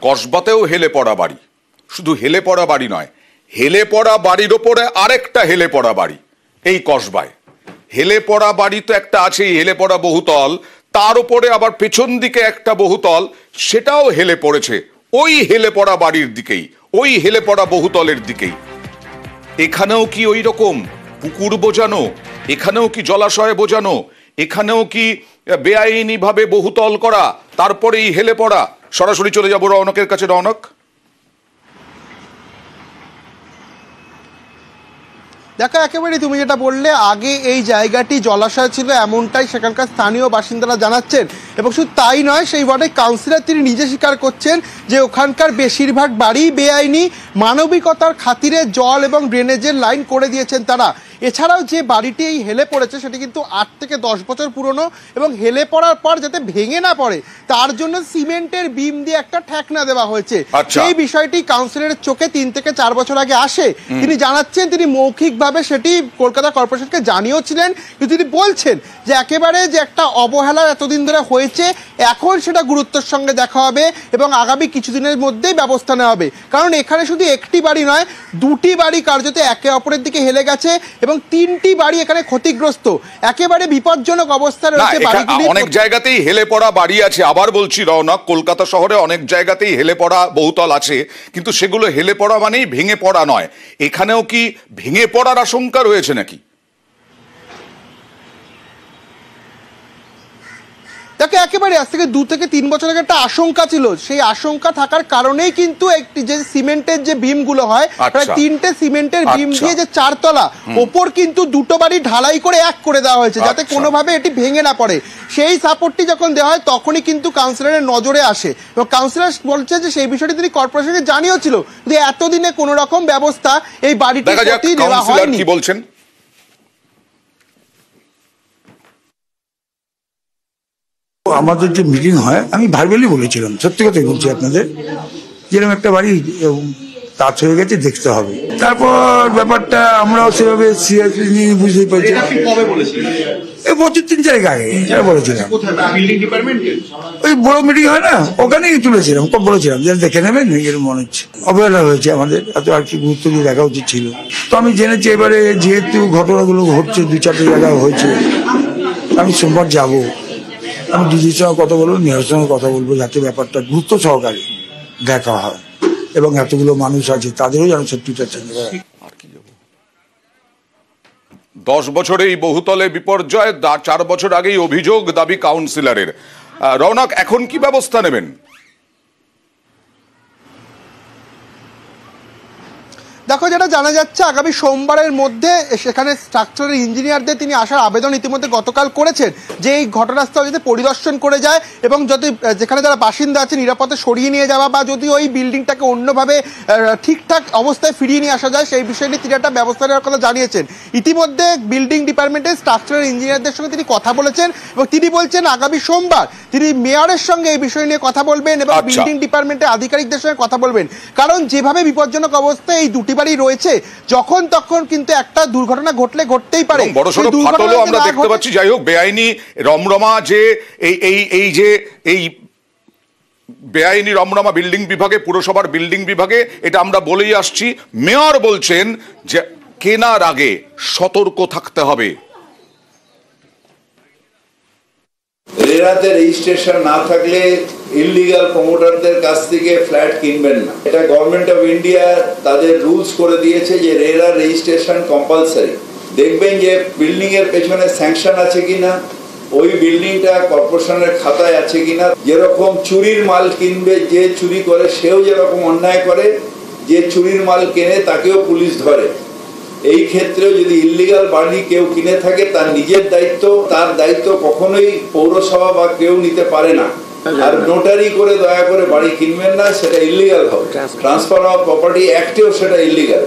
কসবাতেও হেলে পড়া বাড়ি, শুধু হেলে পড়া বাড়ি নয়, হেলে পড়া বাড়ির ওপরে আরেকটা হেলে পড়া বাড়ি এই কসবায়। হেলে পড়া বাড়ি তো একটা আছেই, হেলে পড়া বহুতল, তার উপরে আবার পেছন দিকে একটা বহুতল, সেটাও হেলে পড়েছে ওই হেলে পড়া বাড়ির দিকেই, ওই হেলে পড়া বহুতলের দিকেই। এখানেও কি ওই রকম পুকুর বোঝানো, এখানেও কি জলাশয় বোঝানো, এখানেও কি বেআইনি ভাবে বহুতল করা, তারপরেই হেলে পড়া? সরাসরি চলে যাব রৌনকের কাছে। রৌনক, দেখো, একেবারেই তুমি যেটা বললে, আগে এই জায়গাটি জলাশয় ছিল এমনটাই সেখানকার স্থানীয় বাসিন্দারা জানাচ্ছেন। এবং শুধু তাই নয়, সেই ওয়ার্ডের কাউন্সিলর তিনি নিজে স্বীকার করছেন যে ওখানকার বেশিরভাগ বাড়ি বেআইনি, মানবিকতার খাতিরে জল এবং ড্রেনেজের লাইন করে দিয়েছেন তারা। এছাড়াও যে বাড়িটি এই হেলে পড়েছে সেটি কিন্তু 8 থেকে 10 বছর পুরনো, এবং হেলে পড়ার পর যাতে ভেঙে না পড়ে তার জন্য সিমেন্টের বিম দিয়ে একটা ঠেকনা দেওয়া হয়েছে। সেই বিষয়টি কাউন্সিলরের চোখে 3 থেকে 4 বছর আগে আসে। তিনি জানাচ্ছেন তিনি মৌখিকভাবে সেটি কলকাতা কর্পোরেশনকে জানিয়েছিলেন, কিন্তু তিনি বলছেন যে একেবারে যে একটা অবহেলা এতদিন ধরে হয়েছে, এখন সেটা গুরুত্বের সঙ্গে দেখা হবে এবং আগামী কিছুদিনের মধ্যেই ব্যবস্থা নেওয়া হবে। কারণ এখানে শুধু একটি বাড়ি নয়, 2টি বাড়ি কার্যত একে অপরের দিকে হেলে গেছে এবং 3টি বাড়ি এখানে ক্ষতিগ্রস্ত। একেবারে বিপজ্জনক অবস্থা রয়েছে বাড়িগুলি। অনেক জায়গাতেই হেলে পড়া বাড়ি আছে, আবার বলছি রৌনক, কলকাতা শহরে অনেক জায়গাতেই হেলে পড়া বহুতল আছে, কিন্তু সেগুলো হেলে পড়া মানেই ভেঙে পড়া নয়। এখানেও কি ভেঙে পড়ার আশঙ্কা রয়েছে নাকি? দেখো, একেবারে আজ থেকে 2 থেকে 3 বছর আগে একটা আশঙ্কা ছিল। সেই আশঙ্কা থাকার কারণেই কিন্তু একটি যে সিমেন্টের যে বিমগুলো হয়, প্রায় 3টে সিমেন্টের বিম দিয়ে যে 4 তলা, ওপর কিন্তু 2টো বাড়ি ঢালাই করে এক করে দেওয়া হয়েছে যাতে কোনোভাবে এটি ভেঙে না পড়ে। সেই সাপোর্টটি যখন দেওয়া হয় তখনই কিন্তু কাউন্সিলরের নজরে আসে এবং কাউন্সিলর বলছে যে সেই বিষয়টি তিনি কর্পোরেশনকে জানিয়েছিল, যে এতদিনে কোনো রকম ব্যবস্থা এই বাড়িটির প্রতি নেওয়া হয়নি। কি বলছেন? আমাদের যে মিটিং হয়, আমি ভার্বালি বলেছিলাম, সত্যি কথাই বলছি আপনাদের, যেরকম একটা বাড়ি কাজ হয়ে গেছে দেখতে হবে। তারপর ব্যাপারটা আমরাও সেভাবে বুঝতে পারছি। এই বছর 3-4 আগে বলেছিলাম, ওই বড় মিটিং হয় না, ওখানেই তুলেছিলাম, বলেছিলাম যে দেখে নেবেন, এরকম মনে হচ্ছে অবহেলা হয়েছে আমাদের, এত আর কি গুরুত্ব দিয়ে দেখা উচিত ছিল। তো আমি জেনেছি এবারে যেহেতু ঘটনাগুলো ঘটছে 2-4টে জায়গায় হয়েছে, আমি সোমবার যাবো, আমি ডিজির সঙ্গে কথা বলবো, মেয়রের সঙ্গে কথা বলবো, যাতে ব্যাপারটা গুরুত্ব সহকারে দেখা হয় এবং এতগুলো মানুষ আছে তাদেরও যেন সেফটিটা চেঞ্জ হয়। 10 বছরে এই বহুতলে বিপর্যয়, 4 বছর আগেই অভিযোগ, দাবি কাউন্সিলরের। রৌনক, এখন কি ব্যবস্থা নেবেন? দেখো, যেটা জানা যাচ্ছে আগামী সোমবারের মধ্যে সেখানে স্ট্রাকচারাল ইঞ্জিনিয়ারদের তিনি আসার আবেদন ইতিমধ্যে গতকাল করেছেন, যে এই ঘটনাস্থল যাতে পরিদর্শন করে যায় এবং যদি যেখানে যারা বাসিন্দা আছে নিরাপদে সরিয়ে নিয়ে যাওয়া বা যদি ওই বিল্ডিংটাকে অন্যভাবে ঠিকঠাক অবস্থায় ফিরিয়ে নিয়ে আসা যায় সেই বিষয় নিয়ে তিনি একটা ব্যবস্থা নেওয়ার কথা জানিয়েছেন। ইতিমধ্যে বিল্ডিং ডিপার্টমেন্টের স্ট্রাকচারাল ইঞ্জিনিয়ারদের সঙ্গে তিনি কথা বলেছেন এবং তিনি বলছেন আগামী সোমবার তিনি মেয়রের সঙ্গে এই বিষয় নিয়ে কথা বলবেন এবং বিল্ডিং ডিপার্টমেন্টের আধিকারিকদের সঙ্গে কথা বলবেন। কারণ যেভাবে বিপজ্জনক অবস্থায় এই 2টি বাড়ি রয়েছে, যখন তখন কিন্তু একটা দুর্ঘটনা ঘটলেই পারে। বড়সড় ফাটলও আমরা দেখতে পাচ্ছি। যাই হোক, বেআইনি রমরমা যে এই বেআইনি রমরমা বিল্ডিং বিভাগে, পুরসভার বিল্ডিং বিভাগে, এটা আমরা বলেই আসছি। মেয়র বলছেন যে কেনার আগে সতর্ক থাকতে হবে। রেরাতে রেজিস্ট্রেশন না থাকলে ইললিগাল প্রমোটারদের কাছ থেকে ফ্ল্যাট কিনবেন না। এটা গভর্নমেন্ট অফ ইন্ডিয়া তাদের রুলস করে দিয়েছে যে রেরা রেজিস্ট্রেশন কম্পালসারি। দেখবেন যে বিল্ডিং এর পেছনে স্যাংশন আছে কিনা, ওই বিল্ডিংটা কর্পোরেশনের খাতায় আছে কিনা। যেরকম চুরির মাল কিনবে, যে চুরি করে সেও যেরকম অন্যায় করে, যে চুরির মাল কেনে তাকেও পুলিশ ধরে। এই ক্ষেত্রেও যদি ইললিগাল বাড়ি কেউ কিনে থাকে তার নিজের দায়িত্ব, তার দায়িত্ব কখনোই পৌরসভা বা কেউ নিতে পারে না। আর নোটারি করে দয়া করে বাড়ি কিনবেন না, সেটা ইললিগাল হবে। ট্রান্সফার অফ প্রপার্টি অ্যাক্টেও সেটা ইললিগাল।